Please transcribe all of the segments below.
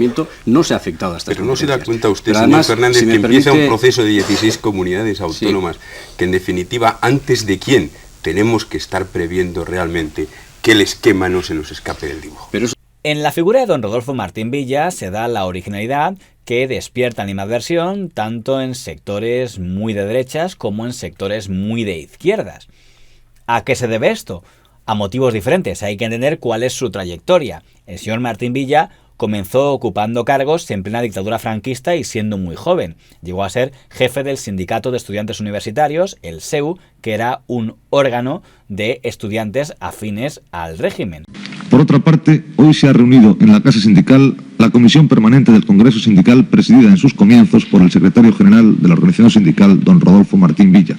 ayuntamiento no se ha afectado a estas Pero no se da competencias. cuenta usted, Pero señor además, Fernández, si me que empieza permite, un proceso de 16 comunidades autónomas, que en definitiva, antes de quién, tenemos que estar previendo realmente que el esquema no se nos escape del dibujo. En la figura de don Rodolfo Martín Villa se da la originalidad que despierta animadversión tanto en sectores muy de derechas como en sectores muy de izquierdas. ¿A qué se debe esto? A motivos diferentes. Hay que entender cuál es su trayectoria. El señor Martín Villa comenzó ocupando cargos en plena dictadura franquista y siendo muy joven. Llegó a ser jefe del Sindicato de Estudiantes Universitarios, el SEU, que era un órgano de estudiantes afines al régimen. Por otra parte, hoy se ha reunido en la Casa Sindical la Comisión Permanente del Congreso Sindical, presidida en sus comienzos por el secretario general de la Organización Sindical, don Rodolfo Martín Villa.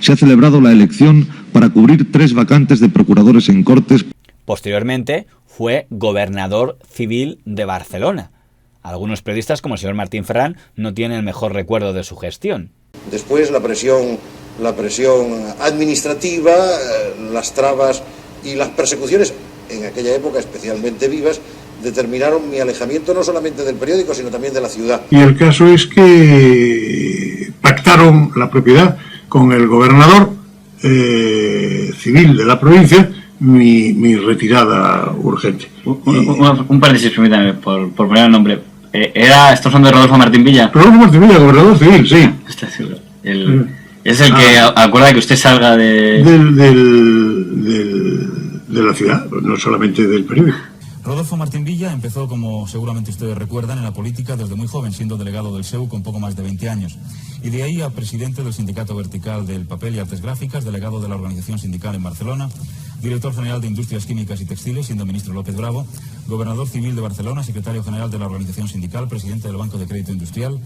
Se ha celebrado la elección para cubrir 3 vacantes de procuradores en Cortes. Posteriormente, fue gobernador civil de Barcelona. Algunos periodistas, como el señor Martín Ferrán, no tienen el mejor recuerdo de su gestión. Después la presión administrativa, las trabas y las persecuciones, en aquella época especialmente vivas, determinaron mi alejamiento no solamente del periódico, sino también de la ciudad. Y el caso es que pactaron la propiedad con el gobernador civil de la provincia, mi retirada urgente. Un paréntesis, permítame, por poner el nombre. ¿Estos son de Rodolfo Martín Villa? Rodolfo Martín Villa, gobernador civil, sí. ¿Está seguro? Es el que acuerda que usted salga de la ciudad, no solamente del periódico. Rodolfo Martín Villa empezó, como seguramente ustedes recuerdan, en la política desde muy joven, siendo delegado del SEU con poco más de 20 años. Y de ahí a presidente del Sindicato Vertical del Papel y Artes Gráficas, delegado de la Organización Sindical en Barcelona, director general de Industrias Químicas y Textiles, siendo ministro López Bravo, gobernador civil de Barcelona, secretario general de la Organización Sindical, presidente del Banco de Crédito Industrial.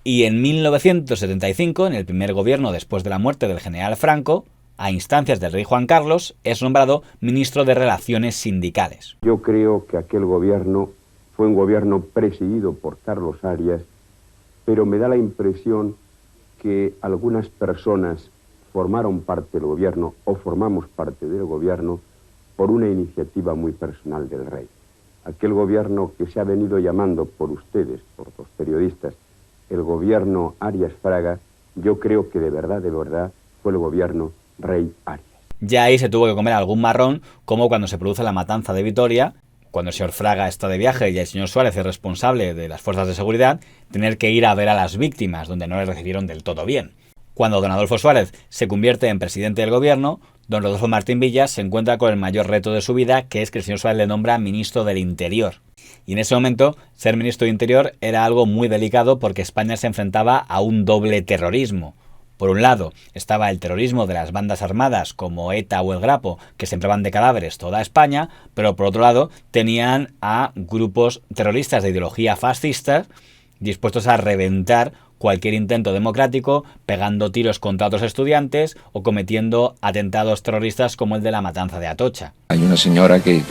Y en 1975, en el primer gobierno después de la muerte del general Franco, a instancias del rey Juan Carlos, es nombrado ministro de Relaciones Sindicales. Yo creo que aquel gobierno fue un gobierno presidido por Carlos Arias, pero me da la impresión que algunas personas formaron parte del gobierno o formamos parte del gobierno por una iniciativa muy personal del rey. Aquel gobierno que se ha venido llamando por ustedes, por los periodistas, el gobierno Arias Fraga, yo creo que de verdad fue el gobierno Rey Arias. Ya ahí se tuvo que comer algún marrón, como cuando se produce la matanza de Vitoria, cuando el señor Fraga está de viaje y el señor Suárez es responsable de las fuerzas de seguridad, tener que ir a ver a las víctimas, donde no les recibieron del todo bien. Cuando don Adolfo Suárez se convierte en presidente del gobierno, don Rodolfo Martín Villa se encuentra con el mayor reto de su vida, que es que el señor Suárez le nombra ministro del Interior. Y en ese momento, ser ministro de Interior era algo muy delicado porque España se enfrentaba a un doble terrorismo. Por un lado, estaba el terrorismo de las bandas armadas como ETA o el Grapo, que sembraban de cadáveres toda España, pero por otro lado, tenían a grupos terroristas de ideología fascista dispuestos a reventar cualquier intento democrático, pegando tiros contra otros estudiantes o cometiendo atentados terroristas como el de la matanza de Atocha. Hay una señora que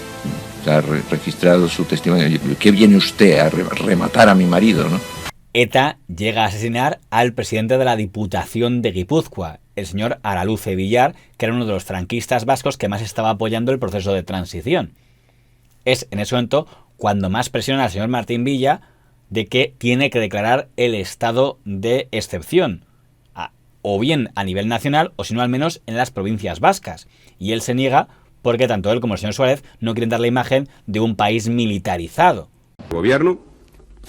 ha registrado su testimonio. ¿Qué viene usted a rematar a mi marido, no? ETA llega a asesinar al presidente de la Diputación de Guipúzcoa, el señor Araluce Villar, que era uno de los franquistas vascos que más estaba apoyando el proceso de transición. Es en ese momento cuando más presiona al señor Martín Villa de que tiene que declarar el estado de excepción, o bien a nivel nacional o si no al menos en las provincias vascas. Y él se niega porque tanto él como el señor Suárez no quieren dar la imagen de un país militarizado. El gobierno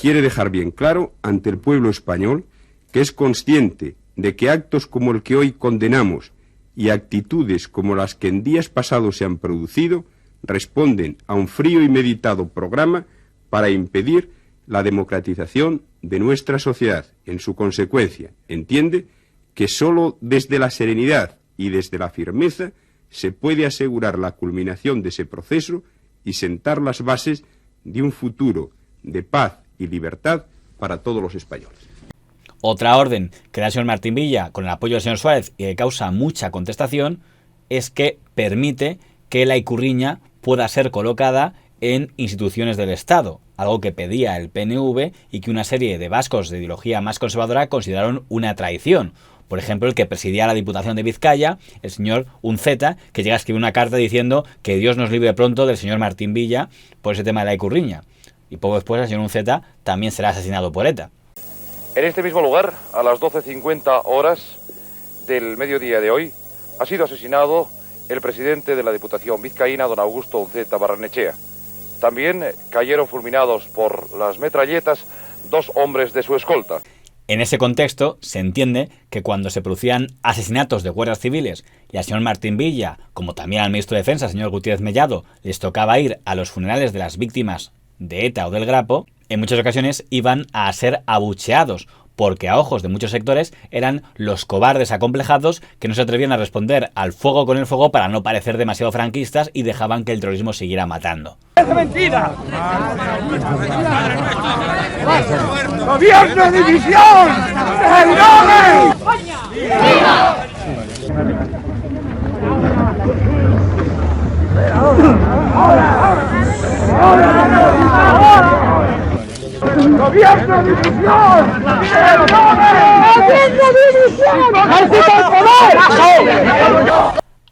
quiere dejar bien claro ante el pueblo español que es consciente de que actos como el que hoy condenamos y actitudes como las que en días pasados se han producido responden a un frío y meditado programa para impedir la democratización de nuestra sociedad. En su consecuencia, entiende que sólo desde la serenidad y desde la firmeza se puede asegurar la culminación de ese proceso y sentar las bases de un futuro de paz y libertad para todos los españoles. Otra orden que da el señor Martín Villa con el apoyo del señor Suárez y que causa mucha contestación es que permite que la ikurriña pueda ser colocada en instituciones del Estado, algo que pedía el PNV y que una serie de vascos de ideología más conservadora consideraron una traición. Por ejemplo, el que presidía la Diputación de Vizcaya, el señor Unceta, que llega a escribir una carta diciendo que Dios nos libre pronto del señor Martín Villa por ese tema de la ikurriña. y poco después el señor Unceta también será asesinado por ETA. En este mismo lugar, a las 12:50 horas del mediodía de hoy, ha sido asesinado el presidente de la Diputación vizcaína, don Augusto Unceta Barrenechea. También cayeron fulminados por las metralletas 2 hombres de su escolta. En ese contexto, se entiende que cuando se producían asesinatos de guardias civiles y al señor Martín Villa, como también al ministro de Defensa, señor Gutiérrez Mellado, les tocaba ir a los funerales de las víctimas de ETA o del Grapo, en muchas ocasiones iban a ser abucheados, porque a ojos de muchos sectores eran los cobardes acomplejados que no se atrevían a responder al fuego con el fuego para no parecer demasiado franquistas y dejaban que el terrorismo siguiera matando. ¡Es mentira! ¡Gobierno de división! ¡Traidores! ¡Viva! ¡Gobierno de división! ¡Gobierno de división!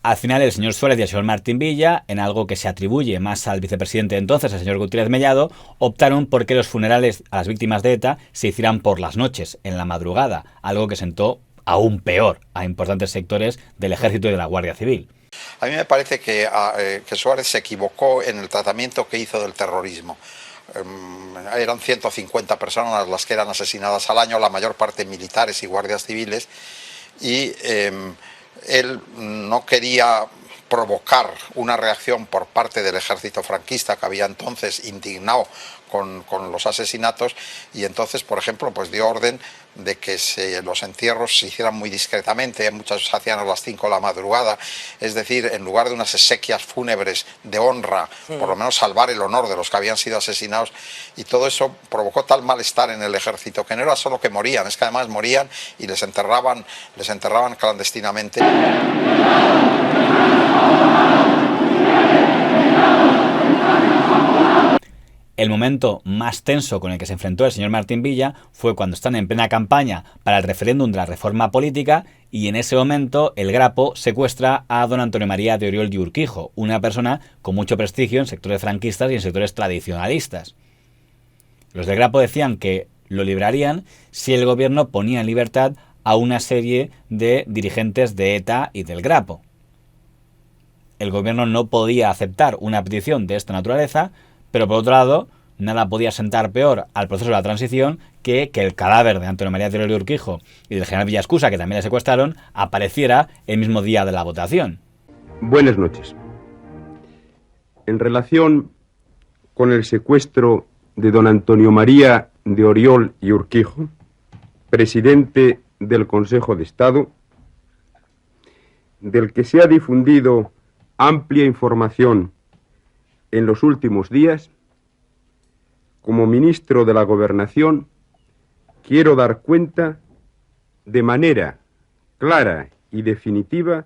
Al final, el señor Suárez y el señor Martín Villa, en algo que se atribuye más al vicepresidente de entonces, el señor Gutiérrez Mellado, optaron por que los funerales a las víctimas de ETA se hicieran por las noches, en la madrugada, algo que sentó aún peor a importantes sectores del Ejército y de la Guardia Civil. A mí me parece que Suárez se equivocó en el tratamiento que hizo del terrorismo. Eran 150 personas las que eran asesinadas al año, la mayor parte militares y guardias civiles, y él no quería provocar una reacción por parte del ejército franquista, que había entonces indignado con los asesinatos, y entonces, por ejemplo, pues dio orden de que los entierros se hicieran muy discretamente. Muchos se hacían a las 5 de la madrugada, es decir, en lugar de unas exequias fúnebres de honra, por lo menos salvar el honor de los que habían sido asesinados, y todo eso provocó tal malestar en el ejército, que no era solo que morían, es que además morían y les enterraban clandestinamente. El momento más tenso con el que se enfrentó el señor Martín Villa fue cuando están en plena campaña para el referéndum de la reforma política, y en ese momento el Grapo secuestra a don Antonio María de Oriol y Urquijo, una persona con mucho prestigio en sectores franquistas y en sectores tradicionalistas. Los del Grapo decían que lo librarían si el gobierno ponía en libertad a una serie de dirigentes de ETA y del Grapo. El gobierno no podía aceptar una petición de esta naturaleza, pero por otro lado, nada podía sentar peor al proceso de la transición que el cadáver de Antonio María de Oriol y Urquijo y del general Villascusa, que también le secuestraron, apareciera el mismo día de la votación. Buenas noches. En relación con el secuestro de don Antonio María de Oriol y Urquijo, presidente del Consejo de Estado, del que se ha difundido amplia información en los últimos días, como ministro de la Gobernación, quiero dar cuenta de manera clara y definitiva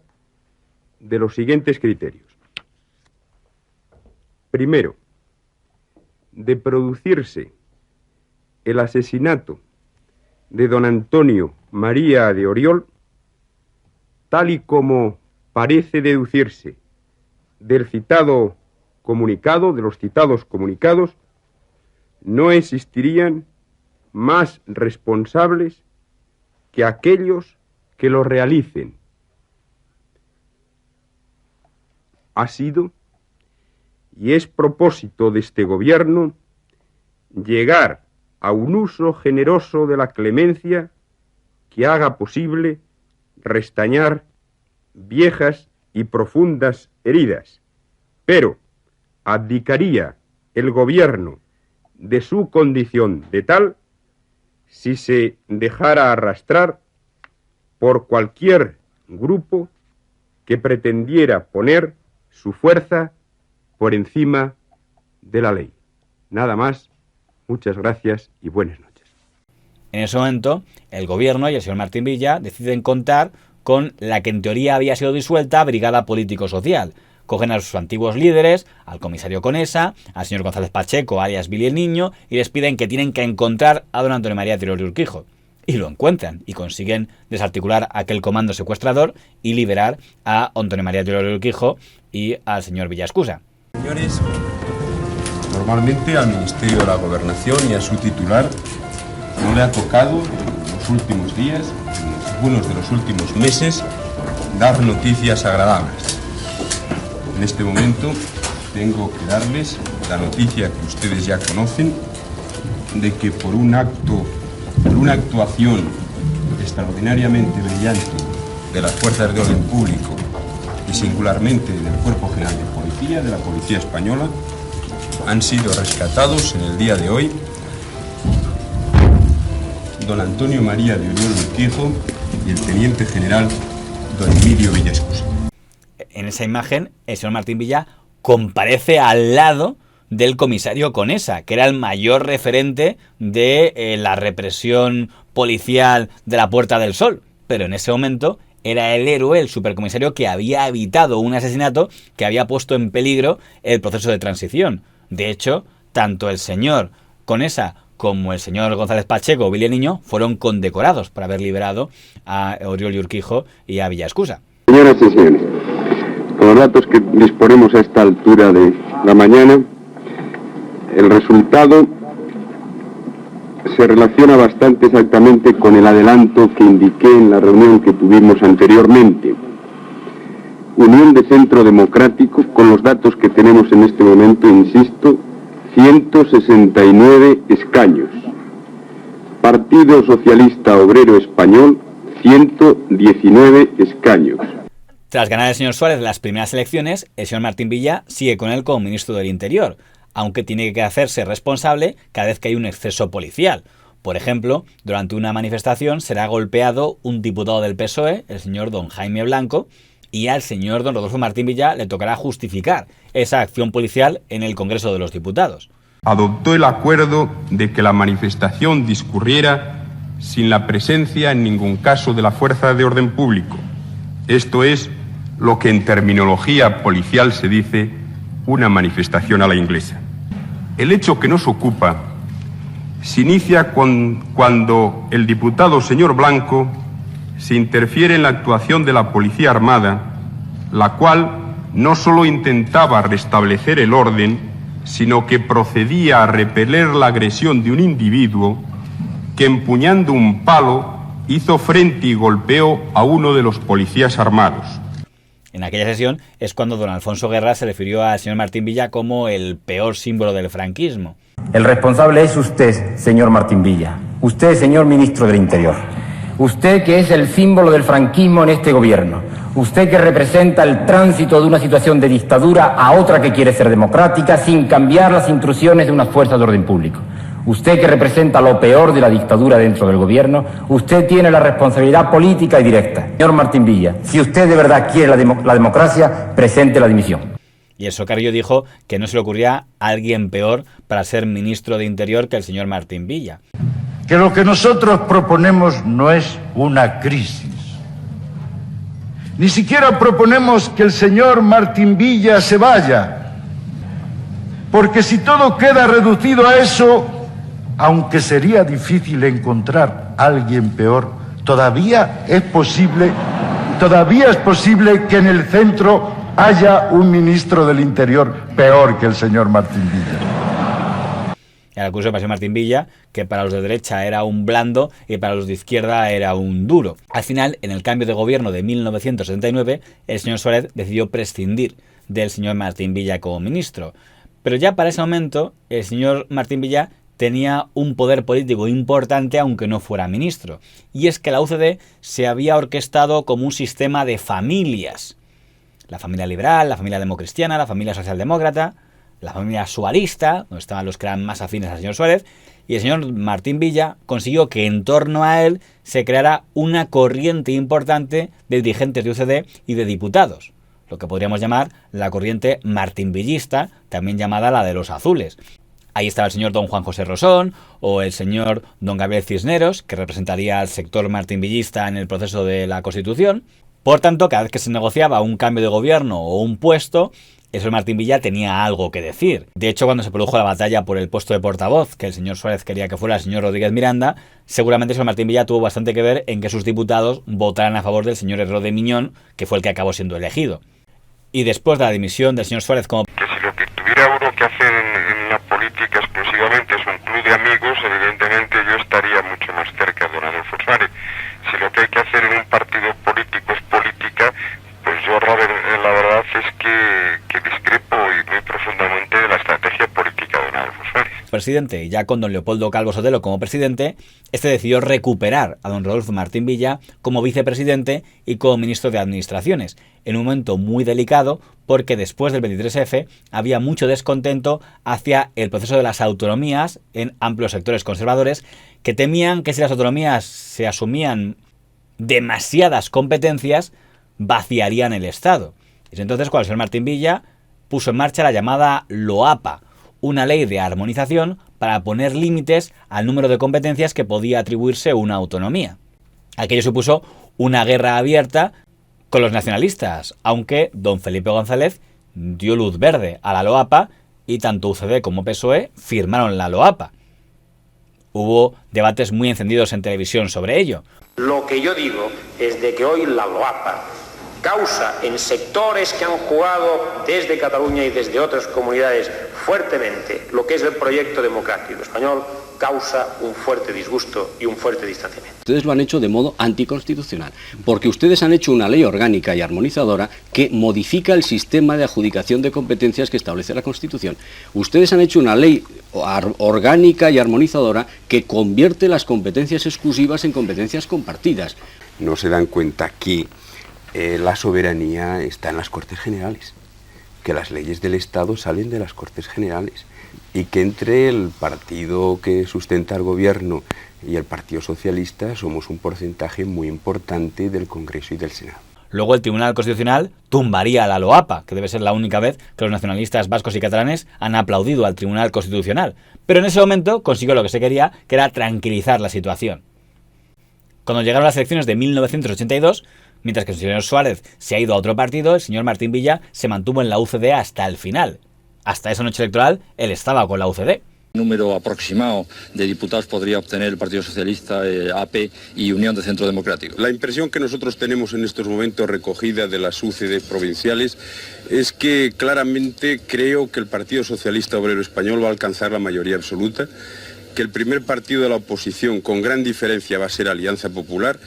de los siguientes criterios. Primero, de producirse el asesinato de don Antonio María de Oriol, tal y como parece deducirse del citado comunicado, de los citados comunicados, no existirían más responsables que aquellos que lo realicen. Ha sido y es propósito de este gobierno llegar a un uso generoso de la clemencia que haga posible restañar viejas y profundas heridas, pero abdicaría el gobierno de su condición de tal si se dejara arrastrar por cualquier grupo que pretendiera poner su fuerza por encima de la ley. Nada más, muchas gracias y buenas noches. En ese momento, el gobierno y el señor Martín Villa deciden contar con la que en teoría había sido disuelta Brigada Político-Social. Cogen a sus antiguos líderes, al comisario Conesa, al señor González Pacheco, alias Billy el Niño, y les piden que tienen que encontrar a don Antonio María de Oriol y Urquijo. Y lo encuentran, y consiguen desarticular aquel comando secuestrador y liberar a Antonio María de Oriol y Urquijo y al señor Villascusa. Señores, Normalmente al Ministerio de la Gobernación y a su titular no le ha tocado en los últimos días, en algunos de los últimos meses, dar noticias agradables. En este momento tengo que darles la noticia que ustedes ya conocen, de que por una actuación extraordinariamente brillante de las fuerzas de orden público y singularmente del Cuerpo General de Policía, de la Policía Española, han sido rescatados en el día de hoy don Antonio María de Oriol Urquijo y el teniente general don Emilio Villaescusa. En esa imagen, el señor Martín Villa comparece al lado del comisario Conesa, que era el mayor referente de la represión policial de la Puerta del Sol. Pero en ese momento era el héroe, el supercomisario que había evitado un asesinato que había puesto en peligro el proceso de transición. De hecho, tanto el señor Conesa como el señor González Pacheco o Billy Niño fueron condecorados por haber liberado a Oriol Urquijo y a Villaescusa. Señoras y señores, con los datos que disponemos a esta altura de la mañana, el resultado se relaciona bastante exactamente con el adelanto que indiqué en la reunión que tuvimos anteriormente. Unión de Centro Democrático, con los datos que tenemos en este momento, insisto, 169 escaños. Partido Socialista Obrero Español, 119 escaños. Tras ganar el señor Suárez las primeras elecciones, el señor Martín Villa sigue con él como ministro del Interior, aunque tiene que hacerse responsable cada vez que hay un exceso policial. Por ejemplo, durante una manifestación será golpeado un diputado del PSOE, el señor don Jaime Blanco, y al señor don Rodolfo Martín Villa le tocará justificar esa acción policial en el Congreso de los Diputados. Adoptó el acuerdo de que la manifestación discurriera sin la presencia en ningún caso de la fuerza de orden público. Esto es lo que en terminología policial se dice una manifestación a la inglesa. El hecho que nos ocupa se inicia cuando el diputado señor Blanco se interfiere en la actuación de la Policía Armada, la cual no solo intentaba restablecer el orden, sino que procedía a repeler la agresión de un individuo que, empuñando un palo, hizo frente y golpeó a uno de los policías armados. En aquella sesión es cuando don Alfonso Guerra se refirió al señor Martín Villa como el peor símbolo del franquismo. El responsable es usted, señor Martín Villa. Usted, señor ministro del Interior. Usted que es el símbolo del franquismo en este gobierno. Usted que representa el tránsito de una situación de dictadura a otra que quiere ser democrática sin cambiar las intrusiones de unas fuerzas de orden público. Usted que representa lo peor de la dictadura dentro del gobierno, usted tiene la responsabilidad política y directa. Señor Martín Villa, si usted de verdad quiere la democracia, presente la dimisión. Y el Socarrillo dijo que no se le ocurría a alguien peor para ser ministro de Interior que el señor Martín Villa. Que lo que nosotros proponemos no es una crisis. Ni siquiera proponemos que el señor Martín Villa se vaya. Porque si todo queda reducido a eso, aunque sería difícil encontrar a alguien peor, todavía es posible que en el centro haya un ministro del Interior peor que el señor Martín Villa. El acuso para Martín Villa, que para los de derecha era un blando y para los de izquierda era un duro. Al final, en el cambio de gobierno de 1979, el señor Suárez decidió prescindir del señor Martín Villa como ministro. Pero ya para ese momento, el señor Martín Villa tenía un poder político importante aunque no fuera ministro. Y es que la UCD se había orquestado como un sistema de familias. La familia liberal, la familia democristiana, la familia socialdemócrata, la familia suarista, donde estaban los que eran más afines al señor Suárez, y el señor Martín Villa consiguió que en torno a él se creara una corriente importante de dirigentes de UCD y de diputados, lo que podríamos llamar la corriente martinvillista, también llamada la de los azules. Ahí estaba el señor don Juan José Rosón o el señor don Gabriel Cisneros, que representaría al sector martinvillista en el proceso de la Constitución. Por tanto, cada vez que se negociaba un cambio de gobierno o un puesto, el señor Martín Villa tenía algo que decir. De hecho, cuando se produjo la batalla por el puesto de portavoz, que el señor Suárez quería que fuera el señor Rodríguez Miranda, seguramente el señor Martín Villa tuvo bastante que ver en que sus diputados votaran a favor del señor Herró de Miñón, que fue el que acabó siendo elegido. Y después de la dimisión del señor Suárez como... Que si lo que tuviera uno que hacer en la presidente, ya con don Leopoldo Calvo Sotelo como presidente, este decidió recuperar a don Rodolfo Martín Villa como vicepresidente y como ministro de Administraciones, en un momento muy delicado porque después del 23F había mucho descontento hacia el proceso de las autonomías en amplios sectores conservadores que temían que si las autonomías se asumían demasiadas competencias, vaciarían el Estado. Y entonces cuando el señor Martín Villa puso en marcha la llamada LOAPA, una ley de armonización para poner límites al número de competencias que podía atribuirse una autonomía. Aquello supuso una guerra abierta con los nacionalistas, aunque don Felipe González dio luz verde a la LOAPA y tanto UCD como PSOE firmaron la LOAPA. Hubo debates muy encendidos en televisión sobre ello. Lo que yo digo es de que hoy la LOAPA causa en sectores que han jugado desde Cataluña y desde otras comunidades fuertemente lo que es el proyecto democrático español, causa un fuerte disgusto y un fuerte distanciamiento. Ustedes lo han hecho de modo anticonstitucional, porque ustedes han hecho una ley orgánica y armonizadora que modifica el sistema de adjudicación de competencias que establece la Constitución. Ustedes han hecho una ley orgánica y armonizadora que convierte las competencias exclusivas en competencias compartidas. No se dan cuenta que la soberanía está en las Cortes Generales, que las leyes del Estado salen de las Cortes Generales y que entre el partido que sustenta el gobierno y el Partido Socialista somos un porcentaje muy importante del Congreso y del Senado. Luego el Tribunal Constitucional tumbaría la LOAPA, que debe ser la única vez que los nacionalistas vascos y catalanes han aplaudido al Tribunal Constitucional. Pero en ese momento consiguió lo que se quería, que era tranquilizar la situación. Cuando llegaron las elecciones de 1982, mientras que el señor Suárez se ha ido a otro partido, el señor Martín Villa se mantuvo en la UCD hasta el final. Hasta esa noche electoral, él estaba con la UCD. Número aproximado de diputados podría obtener el Partido Socialista, AP y Unión de Centro Democrático. La impresión que nosotros tenemos en estos momentos recogida de las UCD provinciales es que claramente creo que el Partido Socialista Obrero Español va a alcanzar la mayoría absoluta, que el primer partido de la oposición con gran diferencia va a ser Alianza Popular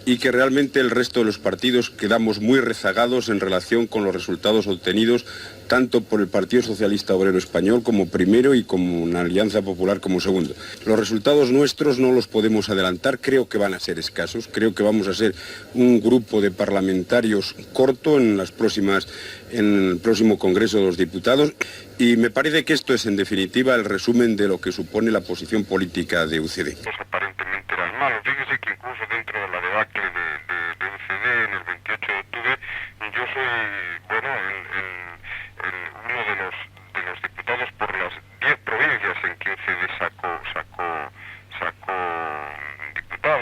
y que realmente el resto de los partidos quedamos muy rezagados en relación con los resultados obtenidos tanto por el Partido Socialista Obrero Español como primero y como una Alianza Popular como segundo. Los resultados nuestros no los podemos adelantar, creo que van a ser escasos, creo que vamos a ser un grupo de parlamentarios corto en el próximo Congreso de los Diputados y me parece que esto es en definitiva el resumen de lo que supone la posición política de UCD. Aparentemente eran malos, fíjese que incluso dentro de la debacle de UCD en el 28 de octubre yo soy, uno de los diputados por las 10 provincias en que UCD sacó diputado.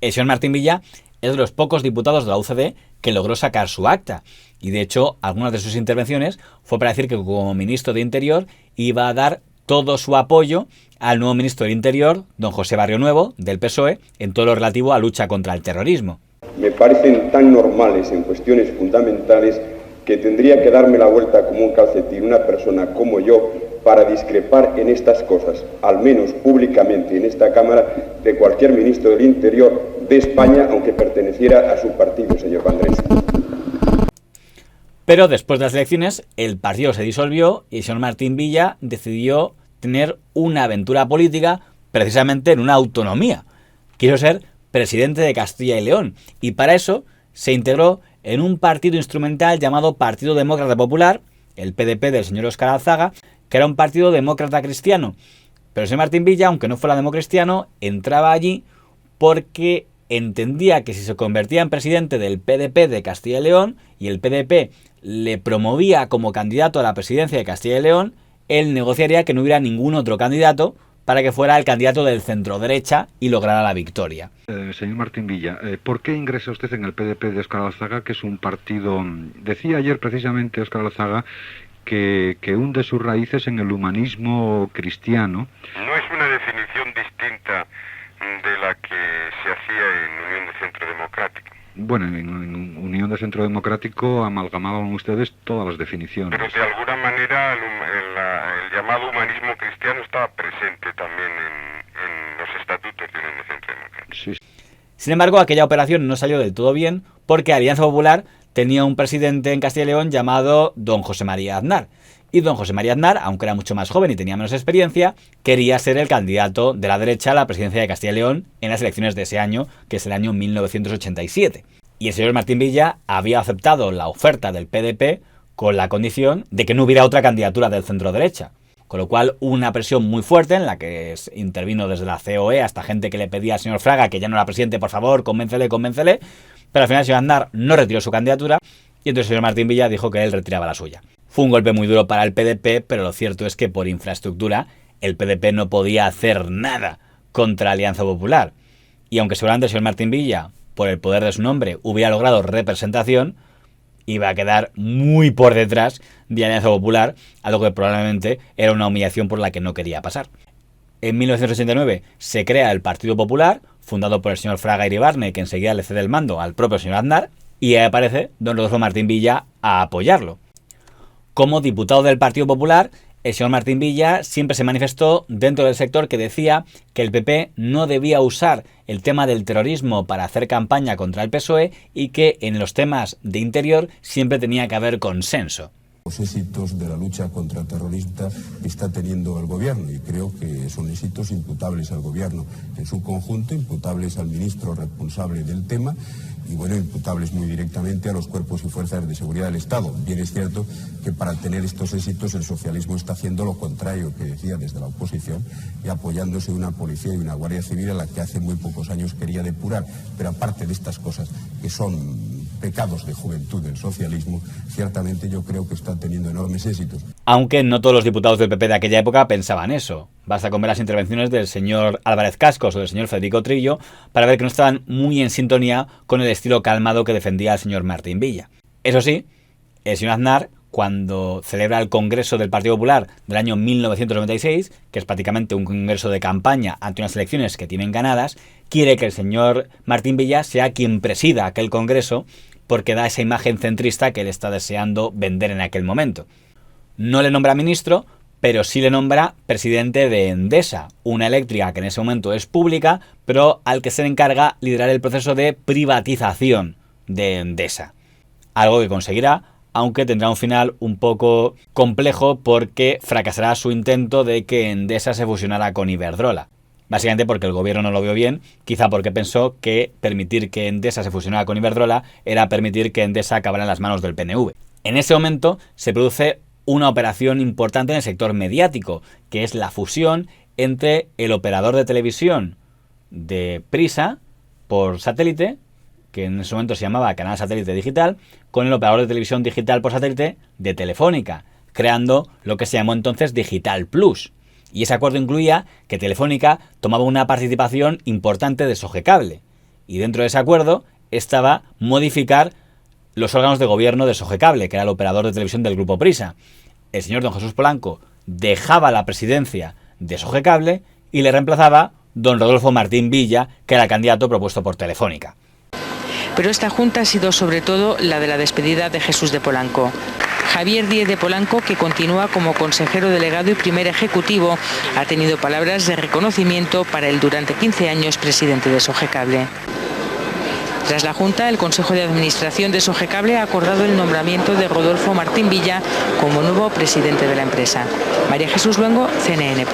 El señor Martín Villa es de los pocos diputados de la UCD que logró sacar su acta. Y de hecho, algunas de sus intervenciones fue para decir que como ministro de Interior iba a dar todo su apoyo al nuevo ministro del Interior, don José Barrionuevo, del PSOE, en todo lo relativo a lucha contra el terrorismo. Me parecen tan normales en cuestiones fundamentales que tendría que darme la vuelta como un calcetín una persona como yo para discrepar en estas cosas, al menos públicamente en esta Cámara, de cualquier ministro del Interior de España, aunque perteneciera a su partido, señor Vandrés. Pero después de las elecciones, el partido se disolvió y el señor Martín Villa decidió tener una aventura política precisamente en una autonomía. Quiso ser presidente de Castilla y León y para eso se integró en un partido instrumental llamado Partido Demócrata Popular, el PDP del señor Óscar Alzaga, que era un partido demócrata cristiano. Pero el señor Martín Villa, aunque no fuera democristiano, entraba allí porque entendía que si se convertía en presidente del PDP de Castilla y León y el PDP le promovía como candidato a la presidencia de Castilla y León, él negociaría que no hubiera ningún otro candidato para que fuera el candidato del centro-derecha y lograra la victoria. Señor Martín Villa, ¿por qué ingresa usted en el PDP de Óscar Alzaga, que es un partido... Decía ayer precisamente Óscar Alzaga que hunde sus raíces en el humanismo cristiano. No es una definición distinta de la que se hacía en Unión de Centro Democrático. Bueno, en Unión de Centro Democrático amalgamaban ustedes todas las definiciones. Pero de alguna manera el llamado humanismo cristiano estaba presente también en los estatutos de Unión de Centro Democrático. Sí. Sin embargo, aquella operación no salió del todo bien porque Alianza Popular tenía un presidente en Castilla y León llamado don José María Aznar. Y don José María Aznar, aunque era mucho más joven y tenía menos experiencia, quería ser el candidato de la derecha a la presidencia de Castilla y León en las elecciones de ese año, que es el año 1987. Y el señor Martín Villa había aceptado la oferta del PDP con la condición de que no hubiera otra candidatura del centro-derecha. Con lo cual, una presión muy fuerte en la que intervino desde la COE hasta gente que le pedía al señor Fraga que ya no era presidente, por favor, convéncele. Pero al final el señor Aznar no retiró su candidatura y entonces el señor Martín Villa dijo que él retiraba la suya. Fue un golpe muy duro para el PDP, pero lo cierto es que por infraestructura el PDP no podía hacer nada contra Alianza Popular. Y aunque seguramente el señor Martín Villa, por el poder de su nombre, hubiera logrado representación, iba a quedar muy por detrás de Alianza Popular, algo que probablemente era una humillación por la que no quería pasar. En 1989 se crea el Partido Popular, fundado por el señor Fraga Iribarne, que enseguida le cede el mando al propio señor Aznar, y ahí aparece don Rodolfo Martín Villa a apoyarlo. Como diputado del Partido Popular, el señor Martín Villa siempre se manifestó dentro del sector que decía que el PP no debía usar el tema del terrorismo para hacer campaña contra el PSOE y que en los temas de interior siempre tenía que haber consenso. Los éxitos de la lucha contra el terrorismo que está teniendo el gobierno, y creo que son éxitos imputables al gobierno en su conjunto, imputables al ministro responsable del tema y bueno, imputables muy directamente a los cuerpos y fuerzas de seguridad del Estado. Bien es cierto que para tener estos éxitos el socialismo está haciendo lo contrario que decía desde la oposición y apoyándose de una policía y una guardia civil a la que hace muy pocos años quería depurar. Pero aparte de estas cosas que son pecados de juventud del socialismo, ciertamente yo creo que está teniendo enormes éxitos. Aunque no todos los diputados del PP de aquella época pensaban eso. Basta con ver las intervenciones del señor Álvarez Cascos o del señor Federico Trillo para ver que no estaban muy en sintonía con el estilo calmado que defendía el señor Martín Villa. Eso sí, el señor Aznar, cuando celebra el Congreso del Partido Popular del año 1996, que es prácticamente un congreso de campaña ante unas elecciones que tienen ganadas, quiere que el señor Martín Villa sea quien presida aquel congreso porque da esa imagen centrista que él está deseando vender en aquel momento. No le nombra ministro, pero sí le nombra presidente de Endesa, una eléctrica que en ese momento es pública, pero al que se le encarga liderar el proceso de privatización de Endesa. Algo que conseguirá, aunque tendrá un final un poco complejo porque fracasará su intento de que Endesa se fusionara con Iberdrola. Básicamente porque el gobierno no lo vio bien, quizá porque pensó que permitir que Endesa se fusionara con Iberdrola era permitir que Endesa acabara en las manos del PNV. En ese momento se produce una operación importante en el sector mediático, que es la fusión entre el operador de televisión de Prisa por satélite, que en ese momento se llamaba Canal Satélite Digital, con el operador de televisión digital por satélite de Telefónica, creando lo que se llamó entonces Digital Plus. Y ese acuerdo incluía que Telefónica tomaba una participación importante de Sogecable. Y dentro de ese acuerdo estaba modificar los órganos de gobierno de Sogecable, que era el operador de televisión del Grupo Prisa. El señor don Jesús Polanco dejaba la presidencia de Sogecable y le reemplazaba don Rodolfo Martín Villa, que era el candidato propuesto por Telefónica. Pero esta junta ha sido sobre todo la de la despedida de Jesús de Polanco. Javier Díez de Polanco, que continúa como consejero delegado y primer ejecutivo, ha tenido palabras de reconocimiento para el durante 15 años presidente de Sogecable. Tras la Junta, el Consejo de Administración de Sogecable ha acordado el nombramiento de Rodolfo Martín Villa como nuevo presidente de la empresa. María Jesús Luengo, CNN+.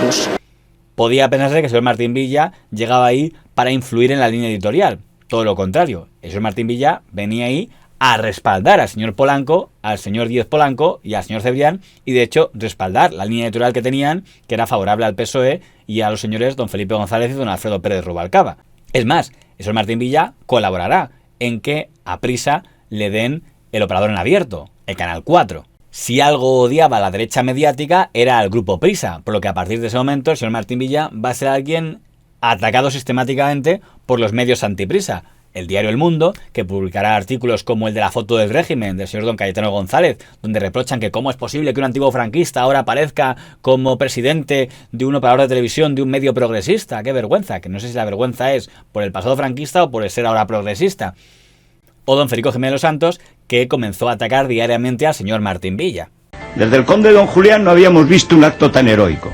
Podía pensarse que el señor Martín Villa llegaba ahí para influir en la línea editorial. Todo lo contrario, el señor Martín Villa venía ahí a respaldar al señor Polanco, al señor Díez Polanco y al señor Cebrián, y de hecho respaldar la línea editorial que tenían, que era favorable al PSOE y a los señores don Felipe González y don Alfredo Pérez Rubalcaba. Es más, el señor Martín Villa colaborará en que a Prisa le den el operador en abierto, el Canal 4. Si algo odiaba a la derecha mediática era al Grupo Prisa, por lo que a partir de ese momento el señor Martín Villa va a ser alguien atacado sistemáticamente por los medios antiprisa. El diario El Mundo, que publicará artículos como el de la foto del régimen del señor don Cayetano González, donde reprochan que cómo es posible que un antiguo franquista ahora aparezca como presidente de un operador de televisión de un medio progresista. ¡Qué vergüenza! Que no sé si la vergüenza es por el pasado franquista o por el ser ahora progresista. O don Federico Jiménez Los Santos, que comenzó a atacar diariamente al señor Martín Villa. Desde el conde don Julián no habíamos visto un acto tan heroico.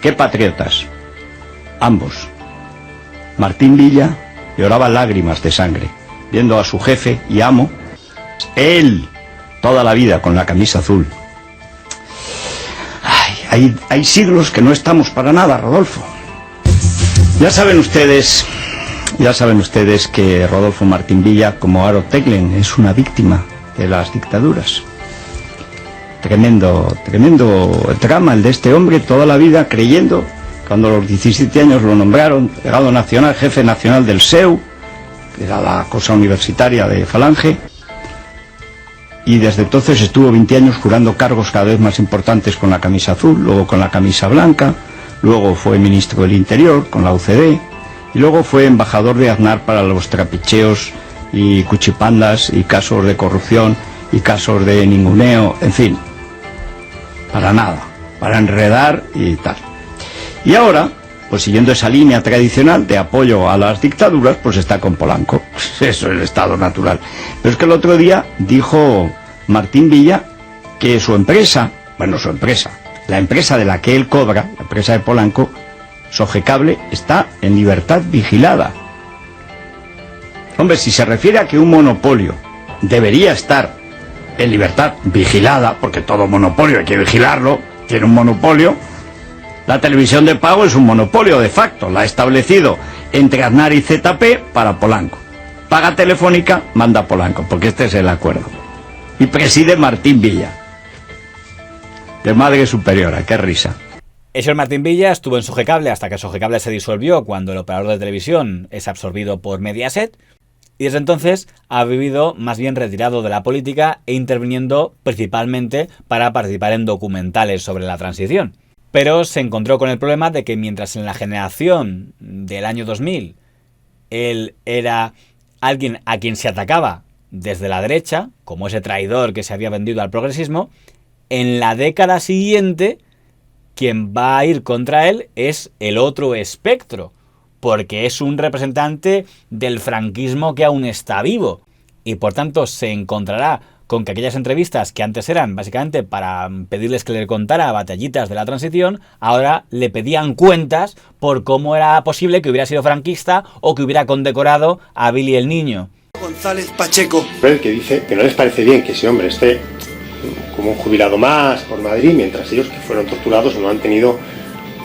¡Qué patriotas! Ambos. Martín Villa lloraba lágrimas de sangre, viendo a su jefe y amo, él, toda la vida con la camisa azul. Hay siglos que no estamos para nada, Rodolfo. Ya saben ustedes que Rodolfo Martín Villa, como Aro Teglen, es una víctima de las dictaduras. Tremendo drama el de este hombre, toda la vida creyendo, cuando a los 17 años lo nombraron delegado nacional, jefe nacional del SEU, que era la cosa universitaria de Falange, y desde entonces estuvo 20 años jurando cargos cada vez más importantes con la camisa azul, luego con la camisa blanca, luego fue ministro del Interior con la UCD, y luego fue embajador de Aznar para los trapicheos y cuchipandas y casos de corrupción y casos de ninguneo, en fin, para nada, para enredar y tal. Y ahora, pues siguiendo esa línea tradicional de apoyo a las dictaduras, pues está con Polanco. Eso es el estado natural. Pero es que el otro día dijo Martín Villa que su empresa, la empresa de la que él cobra, la empresa de Polanco, Sogecable, está en libertad vigilada. Hombre, si se refiere a que un monopolio debería estar en libertad vigilada, porque todo monopolio hay que vigilarlo, tiene un monopolio, la televisión de pago es un monopolio de facto, la ha establecido entre Aznar y ZP para Polanco. Paga Telefónica, manda Polanco, porque este es el acuerdo. Y preside Martín Villa, de madre superiora, qué risa. El señor Martín Villa estuvo en Sogecable hasta que Sogecable se disolvió cuando el operador de televisión es absorbido por Mediaset, y desde entonces ha vivido más bien retirado de la política e interviniendo principalmente para participar en documentales sobre la transición. Pero se encontró con el problema de que mientras en la generación del año 2000 él era alguien a quien se atacaba desde la derecha, como ese traidor que se había vendido al progresismo, en la década siguiente quien va a ir contra él es el otro espectro, porque es un representante del franquismo que aún está vivo, y por tanto se encontrará con que aquellas entrevistas que antes eran básicamente para pedirles que le contara batallitas de la transición, ahora le pedían cuentas por cómo era posible que hubiera sido franquista o que hubiera condecorado a Billy el Niño. González Pacheco, que dice que no les parece bien que ese hombre esté como un jubilado más por Madrid, mientras ellos que fueron torturados no han tenido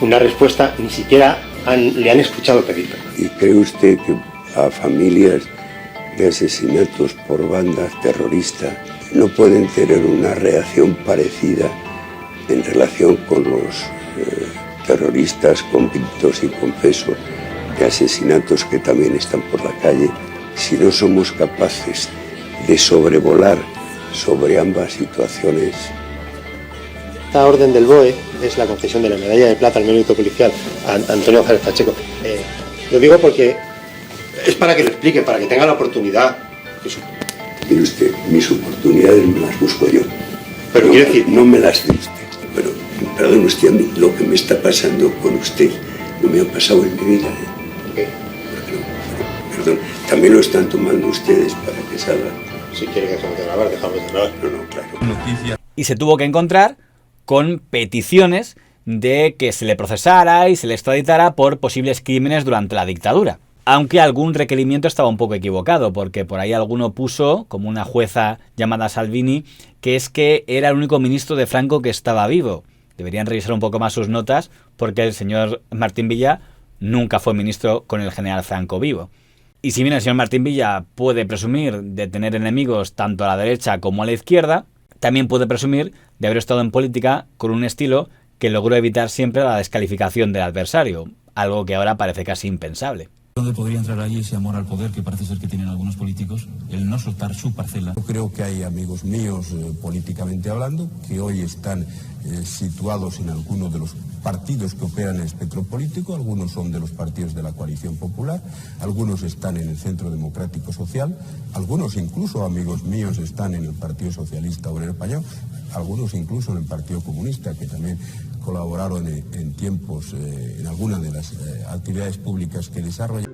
una respuesta, ni siquiera le han escuchado pedir perdón. ¿Y cree usted que a familias de asesinatos por bandas terroristas no pueden tener una reacción parecida en relación con los terroristas convictos y confesos de asesinatos que también están por la calle, si no somos capaces de sobrevolar sobre ambas situaciones? Esta orden del BOE es la concesión de la medalla de plata al mérito policial a Antonio González Pacheco. Lo digo porque es para que lo explique, para que tenga la oportunidad. Mire usted, mis oportunidades me las busco yo. Pero quiero decir, no me las dé usted. Pero, perdón usted, a mí lo que me está pasando con usted no me ha pasado en mi vida. Perdón, también lo están tomando ustedes para que salga. Si quiere que dejemos de grabar, dejamos de grabar. No, claro. Y se tuvo que encontrar con peticiones de que se le procesara y se le extraditara por posibles crímenes durante la dictadura. Aunque algún requerimiento estaba un poco equivocado, porque por ahí alguno puso, como una jueza llamada Salvini, que es que era el único ministro de Franco que estaba vivo. Deberían revisar un poco más sus notas, porque el señor Martín Villa nunca fue ministro con el general Franco vivo. Y si bien el señor Martín Villa puede presumir de tener enemigos tanto a la derecha como a la izquierda, también puede presumir de haber estado en política con un estilo que logró evitar siempre la descalificación del adversario, algo que ahora parece casi impensable. ¿Dónde podría entrar ahí ese amor al poder que parece ser que tienen algunos políticos? El no soltar su parcela. Yo creo que hay amigos míos, políticamente hablando, que hoy están situados en algunos de los partidos que operan en el espectro político. Algunos son de los partidos de la Coalición Popular, algunos están en el Centro Democrático Social, algunos incluso, amigos míos, están en el Partido Socialista Obrero Español, algunos incluso en el Partido Comunista, que también colaboraron en tiempos en algunas de las actividades públicas que desarrollan.